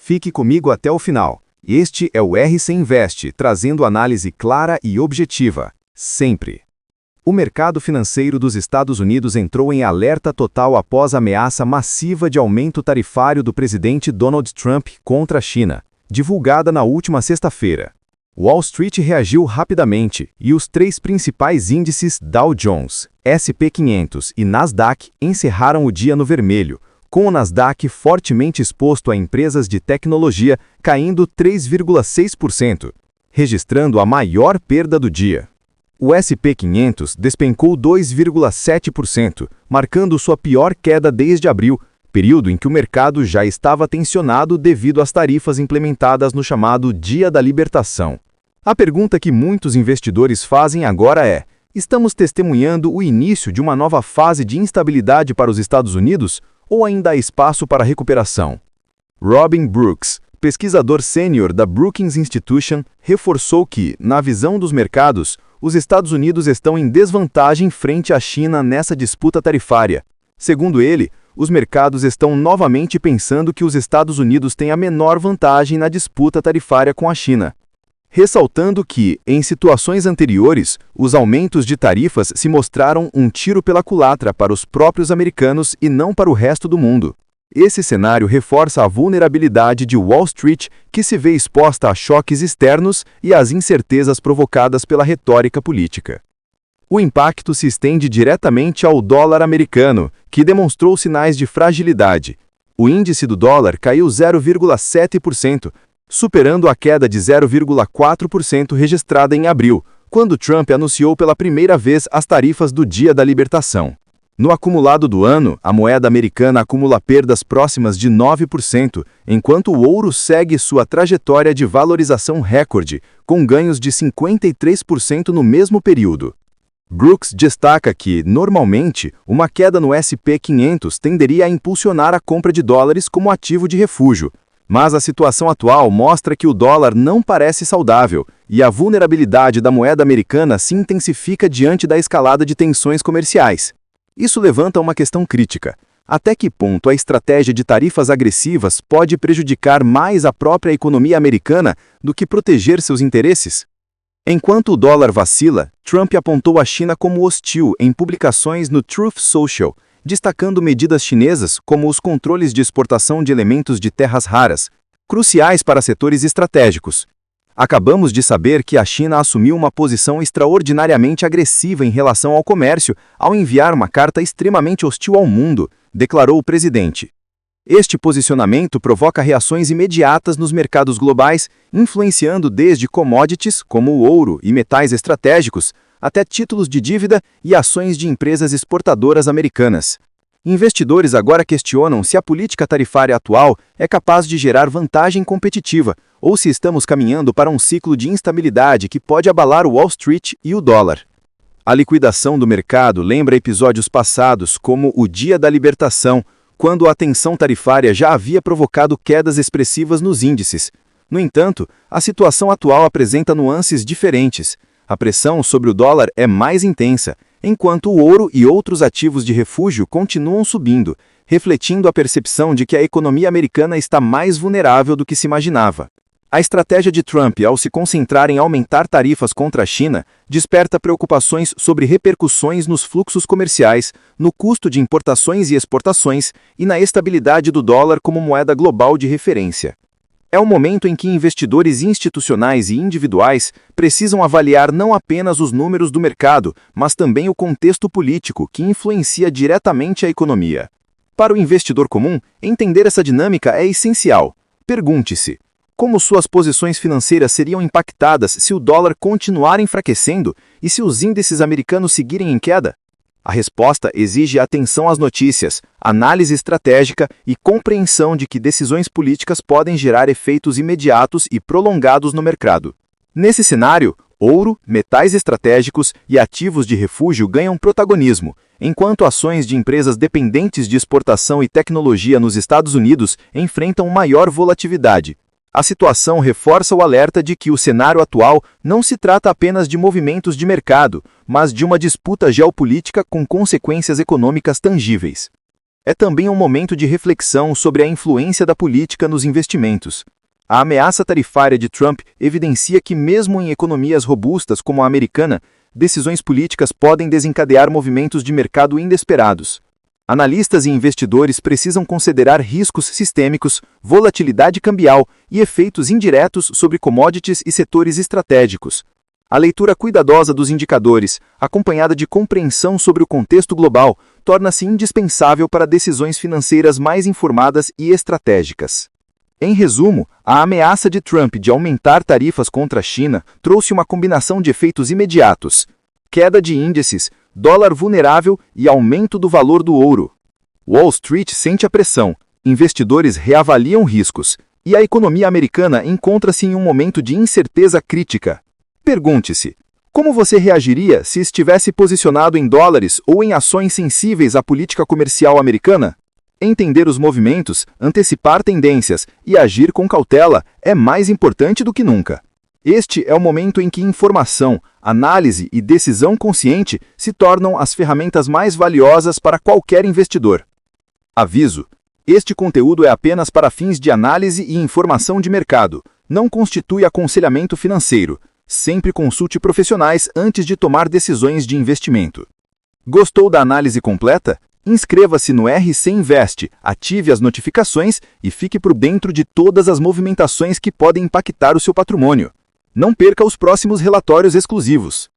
Fique comigo até o final. Este é o RC Invest, trazendo análise clara e objetiva, sempre. O mercado financeiro dos Estados Unidos entrou em alerta total após a ameaça massiva de aumento tarifário do presidente Donald Trump contra a China, divulgada na última sexta-feira. Wall Street reagiu rapidamente e os três principais índices Dow Jones, S&P 500 e Nasdaq encerraram o dia no vermelho, com o Nasdaq fortemente exposto a empresas de tecnologia caindo 3,6%, registrando a maior perda do dia. O S&P 500 despencou 2,7%, marcando sua pior queda desde abril, período em que o mercado já estava tensionado devido às tarifas implementadas no chamado Dia da Libertação. A pergunta que muitos investidores fazem agora é: estamos testemunhando o início de uma nova fase de instabilidade para os Estados Unidos ou ainda há espaço para recuperação? Robin Brooks, pesquisador sênior da Brookings Institution, reforçou que, na visão dos mercados, os Estados Unidos estão em desvantagem frente à China nessa disputa tarifária. Segundo ele, os mercados estão novamente pensando que os Estados Unidos têm a menor vantagem na disputa tarifária com a China, ressaltando que, em situações anteriores, os aumentos de tarifas se mostraram um tiro pela culatra para os próprios americanos e não para o resto do mundo. Esse cenário reforça a vulnerabilidade de Wall Street, que se vê exposta a choques externos e às incertezas provocadas pela retórica política. O impacto se estende diretamente ao dólar americano, que demonstrou sinais de fragilidade. O índice do dólar caiu 0,7%, superando a queda de 0,4% registrada em abril, quando Trump anunciou pela primeira vez as tarifas do Dia da Libertação. No acumulado do ano, a moeda americana acumula perdas próximas de 9%, enquanto o ouro segue sua trajetória de valorização recorde, com ganhos de 53% no mesmo período. Brooks destaca que, normalmente, uma queda no S&P 500 tenderia a impulsionar a compra de dólares como ativo de refúgio, mas a situação atual mostra que o dólar não parece saudável e a vulnerabilidade da moeda americana se intensifica diante da escalada de tensões comerciais. Isso levanta uma questão crítica: até que ponto a estratégia de tarifas agressivas pode prejudicar mais a própria economia americana do que proteger seus interesses? Enquanto o dólar vacila, Trump apontou a China como hostil em publicações no Truth Social, destacando medidas chinesas como os controles de exportação de elementos de terras raras, cruciais para setores estratégicos. Acabamos de saber que a China assumiu uma posição extraordinariamente agressiva em relação ao comércio ao enviar uma carta extremamente hostil ao mundo, declarou o presidente. Este posicionamento provoca reações imediatas nos mercados globais, influenciando desde commodities, como o ouro e metais estratégicos, até títulos de dívida e ações de empresas exportadoras americanas. Investidores agora questionam se a política tarifária atual é capaz de gerar vantagem competitiva ou se estamos caminhando para um ciclo de instabilidade que pode abalar o Wall Street e o dólar. A liquidação do mercado lembra episódios passados, como o Dia da Libertação, quando a tensão tarifária já havia provocado quedas expressivas nos índices. No entanto, a situação atual apresenta nuances diferentes. A pressão sobre o dólar é mais intensa, enquanto o ouro e outros ativos de refúgio continuam subindo, refletindo a percepção de que a economia americana está mais vulnerável do que se imaginava. A estratégia de Trump ao se concentrar em aumentar tarifas contra a China desperta preocupações sobre repercussões nos fluxos comerciais, no custo de importações e exportações e na estabilidade do dólar como moeda global de referência. É o momento em que investidores institucionais e individuais precisam avaliar não apenas os números do mercado, mas também o contexto político que influencia diretamente a economia. Para o investidor comum, entender essa dinâmica é essencial. Pergunte-se: como suas posições financeiras seriam impactadas se o dólar continuar enfraquecendo e se os índices americanos seguirem em queda? A resposta exige atenção às notícias, análise estratégica e compreensão de que decisões políticas podem gerar efeitos imediatos e prolongados no mercado. Nesse cenário, ouro, metais estratégicos e ativos de refúgio ganham protagonismo, enquanto ações de empresas dependentes de exportação e tecnologia nos Estados Unidos enfrentam maior volatilidade. A situação reforça o alerta de que o cenário atual não se trata apenas de movimentos de mercado, mas de uma disputa geopolítica com consequências econômicas tangíveis. é também um momento de reflexão sobre a influência da política nos investimentos. A ameaça tarifária de Trump evidencia que, mesmo em economias robustas como a americana, decisões políticas podem desencadear movimentos de mercado inesperados. Analistas e investidores precisam considerar riscos sistêmicos, volatilidade cambial e efeitos indiretos sobre commodities e setores estratégicos. A leitura cuidadosa dos indicadores, acompanhada de compreensão sobre o contexto global, torna-se indispensável para decisões financeiras mais informadas e estratégicas. Em resumo, a ameaça de Trump de aumentar tarifas contra a China trouxe uma combinação de efeitos imediatos: queda de índices, dólar vulnerável e aumento do valor do ouro. Wall Street sente a pressão, investidores reavaliam riscos, e a economia americana encontra-se em um momento de incerteza crítica. Pergunte-se: como você reagiria se estivesse posicionado em dólares ou em ações sensíveis à política comercial americana? Entender os movimentos, antecipar tendências e agir com cautela é mais importante do que nunca. Este é o momento em que informação, análise e decisão consciente se tornam as ferramentas mais valiosas para qualquer investidor. Aviso: este conteúdo é apenas para fins de análise e informação de mercado, não constitui aconselhamento financeiro. Sempre consulte profissionais antes de tomar decisões de investimento. Gostou da análise completa? Inscreva-se no RC Invest, ative as notificações e fique por dentro de todas as movimentações que podem impactar o seu patrimônio. Não perca os próximos relatórios exclusivos.